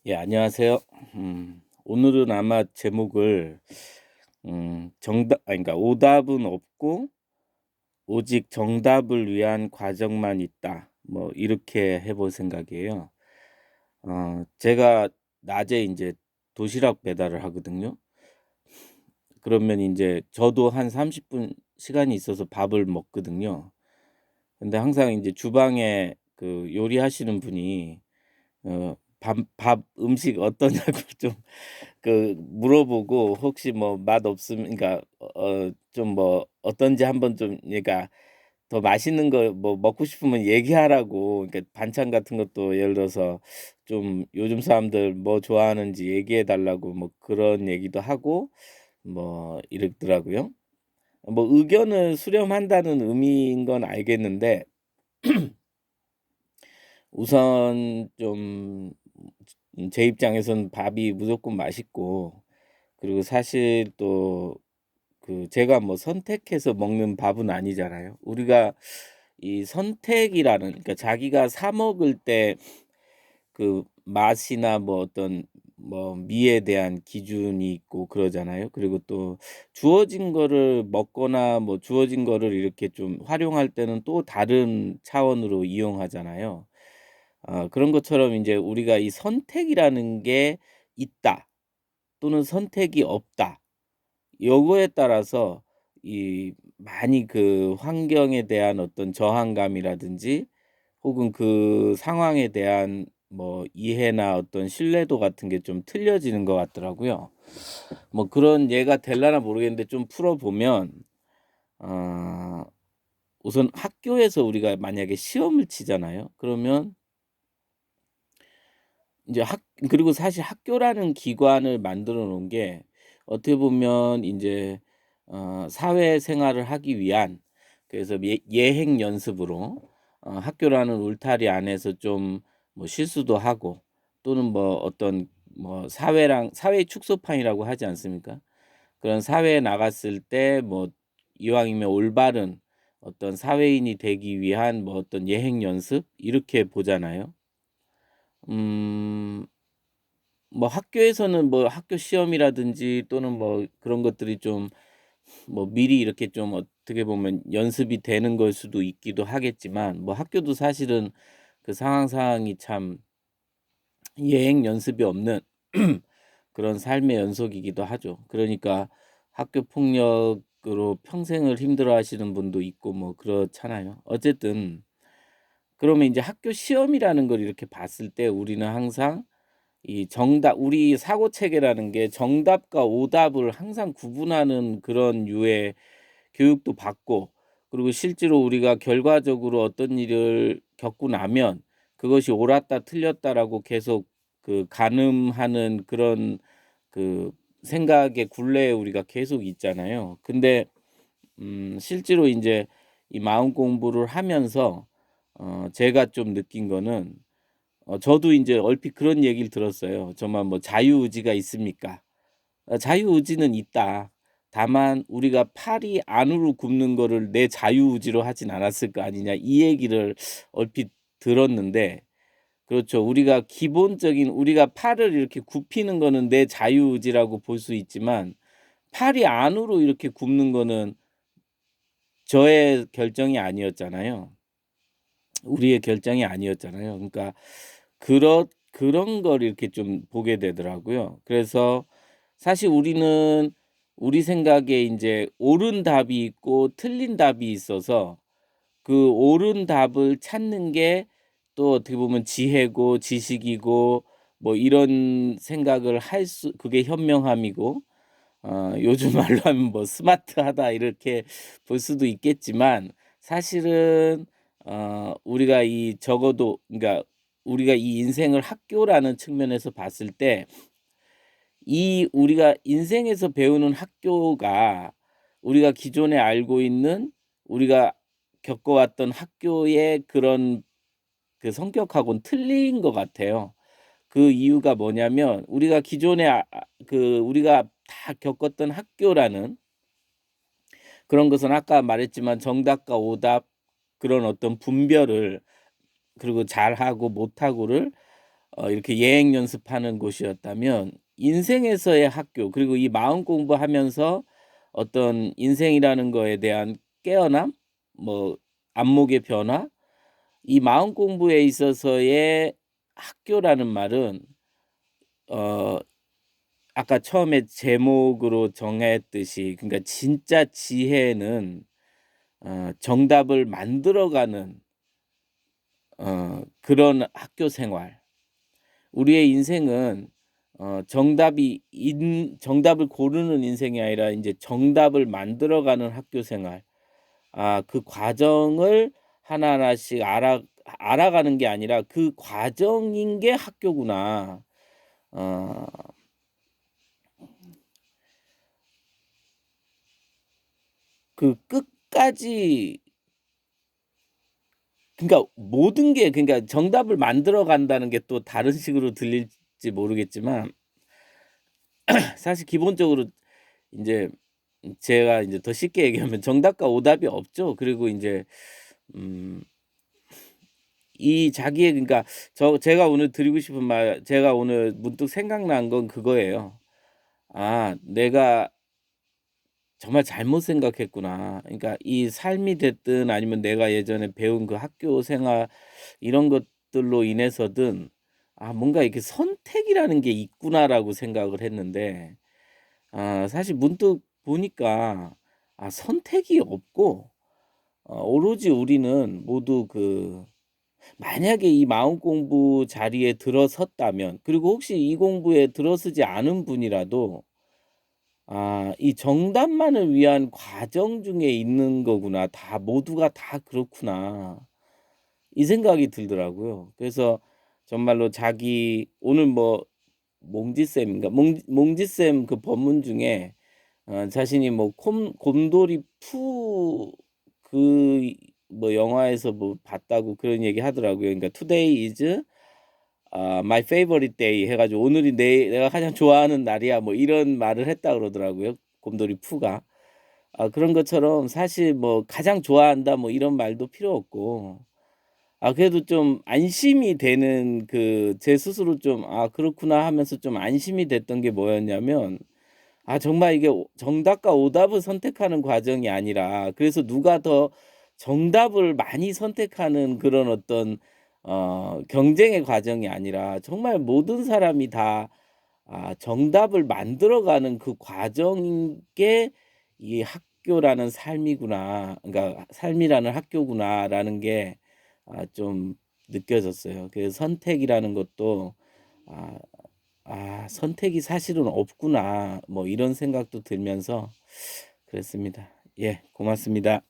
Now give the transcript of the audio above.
예, 안녕하세요. 오늘은 아마 제목을 그러니까 오답은 없고 오직 정답을 위한 과정만 있다. 뭐 이렇게 해볼 생각이에요. 제가 낮에 이제 도시락 배달을 하거든요. 그러면 이제 저도 한 30분 시간이 있어서 밥을 먹거든요. 근데 항상 이제 주방에 그 요리하시는 분이 밥 음식 어떠냐고 좀 물어보고 혹시 뭐 맛 없으면 그러니까 좀 뭐 어떤지 한번 좀 그러니까 더 맛있는 거 뭐 먹고 싶으면 얘기하라고, 그러니까 반찬 같은 것도 예를 들어서 좀 요즘 사람들 뭐 좋아하는지 얘기해 달라고 뭐 그런 얘기도 하고 뭐 이러더라고요. 뭐 의견을 수렴한다는 의미인 건 알겠는데 우선 좀 제 입장에서는 밥이 무조건 맛있고, 그리고 사실 또 제가 뭐 선택해서 먹는 밥은 아니잖아요. 우리가 이 선택이라는, 그러니까 자기가 사 먹을 때 그 맛이나 뭐 어떤 뭐 미에 대한 기준이 있고 그러잖아요. 그리고 또 주어진 거를 먹거나 뭐 주어진 거를 이렇게 좀 활용할 때는 또 다른 차원으로 이용하잖아요. 그런 것처럼 이제 우리가 이 선택이라는 게 있다 또는 선택이 없다, 요거에 따라서 이 많이 그 환경에 대한 어떤 저항감이라든지 혹은 그 상황에 대한 뭐 이해나 어떤 신뢰도 같은 게 좀 틀려지는 것 같더라고요. 뭐 그런 예가 될라나 모르겠는데 좀 풀어 보면, 어 우선 학교에서 우리가 만약에 시험을 치잖아요. 그러면 인제 학 그리고 사실 학교라는 기관을 만들어 놓은 게 어떻게 보면 인제 사회생활을 하기 위한, 그래서 예행 연습으로 학교라는 울타리 안에서 좀 뭐 실수도 하고 또는 뭐 어떤 뭐 사회의 축소판이라고 하지 않습니까? 그런 사회에 나갔을 때 뭐 이왕이면 올바른 어떤 사회인이 되기 위한 뭐 어떤 예행 연습 이렇게 보잖아요. 음 뭐 학교에서는 뭐 학교 시험이라든지 또는 뭐 그런 것들이 좀 뭐 미리 이렇게 좀 어떻게 보면 연습이 되는 걸 수도 있기도 하겠지만, 뭐 학교도 사실은 그 상황이 참 예행 연습이 없는 그런 삶의 연속이기도 하죠. 그러니까 학교 폭력으로 평생을 힘들어하시는 분도 있고 뭐 그렇잖아요. 어쨌든 그러면 인제 학교 시험이라는 걸 이렇게 봤을 때 우리는 항상 이 정답 우리 사고 체계라는 게 정답과 오답을 항상 구분하는 그런 류의 교육도 받고, 그리고 실제로 우리가 결과적으로 어떤 일을 겪고 나면 그것이 옳았다 틀렸다라고 계속 가늠하는 그런 그 생각의 굴레에 우리가 계속 있잖아요. 근데 실제로 인제 이 마음 공부를 하면서 제가 좀 느낀 거는, 저도 인제 얼핏 그런 얘기를 들었어요. 정말 뭐 "자유의지가 있습니까?" 자유의지는 있다. 다만 우리가 팔이 안으로 굽는 거를 내 자유의지로 하진 않았을 거 아니냐, 이 얘기를 얼핏 들었는데, 그렇죠. 우리가 팔을 이렇게 굽히는 거는 내 자유의지라고 볼 수 있지만 팔이 안으로 이렇게 굽는 거는 저의 결정이 아니었잖아요. 우리의 결정이 아니었잖아요. 그러니까 그런 걸 이렇게 좀 보게 되더라고요. 그래서 사실 우리는 우리 생각에 인제 옳은 답이 있고 틀린 답이 있어서 그 옳은 답을 찾는 게 또 어떻게 보면 지혜고 지식이고 뭐 이런 생각을 그게 현명함이고, 요즘 말로 하면 뭐 스마트하다 이렇게 볼 수도 있겠지만, 사실은 우리가 이 적어도 그러니까 우리가 이 인생을 학교라는 측면에서 봤을 때 이 우리가 인생에서 배우는 학교가 우리가 기존에 알고 있는, 우리가 겪어왔던 학교의 그런 성격하고는 틀린 것 같아요. 그 이유가 뭐냐면 우리가 기존에 우리가 다 겪었던 학교라는 그런 것은 아까 말했지만 정답과 오답, 그런 어떤 분별을, 그리고 잘하고 못하고를 이렇게 예행 연습하는 곳이었다면 인생에서의 학교 그리고 이 마음 공부하면서 어떤 인생이라는 거에 대한 깨어남, 뭐 안목의 변화, 이 마음 공부에 있어서의 학교라는 말은 어 아까 처음에 제목으로 정했듯이 그러니까 진짜 지혜는 정답을 만들어가는 그런 학교 생활. 우리의 인생은 정답을 고르는 인생이 아니라 인제 정답을 만들어가는 학교 생활. 그 과정을 하나하나씩 알아가는 게 아니라 '그 과정인 게 학교구나.' 어 그 끝까지 그러니까 모든 게 그러니까 정답을 만들어 간다는 게 또 다른 식으로 들릴지 모르겠지만 사실 기본적으로 인제 제가 인제 더 쉽게 얘기하면 정답과 오답이 없죠. 그리고 인제 음 이 자기의 그러니까 제가 오늘 드리고 싶은 말 제가 오늘 문득 생각난 건 그거예요. '내가 정말 잘못 생각했구나.' 그러니까 이 삶이 됐든 아니면 내가 예전에 배운 그 학교 생활 이런 것들로 인해서든 '뭔가 이렇게 선택이라는 게 있구나.'라고 생각을 했는데 사실 문득 보니까 선택이 없고 오로지 우리는 모두 만약에 이 마음 공부 자리에 들어섰다면 그리고 혹시 이 공부에 들어서지 않은 분이라도 '이 정답만을 위한 과정 중에 있는 거구나. 다 모두가 다 그렇구나.' 이 생각이 들더라고요. 그래서 정말로 자기 오늘 뭐 몽지쌤인가 몽지쌤 그 법문 중에 자신이 뭐 콤 곰돌이 푸 그 뭐 영화에서 뭐 봤다고 그런 얘기 하더라고요. 그러니까 "Today is my favorite day." 해 가지고 "오늘이 내가 가장 좋아하는 날이야." 뭐 이런 말을 했다 그러더라고요, 곰돌이 푸가. 그런 것처럼 사실 뭐 "가장 좋아한다." 뭐 이런 말도 필요 없고 그래도 좀 안심이 되는 제 스스로 좀 '아 그렇구나.' 하면서 좀 안심이 됐던 게 뭐였냐면 정말 이게 정답과 오답을 선택하는 과정이 아니라 그래서 누가 더 정답을 많이 선택하는 그런 어떤 경쟁의 과정이 아니라 정말 모든 사람이 다 정답을 만들어가는 그 과정인 게 이 '학교라는 삶이구나. 그러니까 삶이라는 학교구나.'라는 게 좀 느껴졌어요. 그래서 선택이라는 것도 아 '선택이 사실은 없구나.' 뭐 이런 생각도 들면서 그랬습니다. 예 고맙습니다.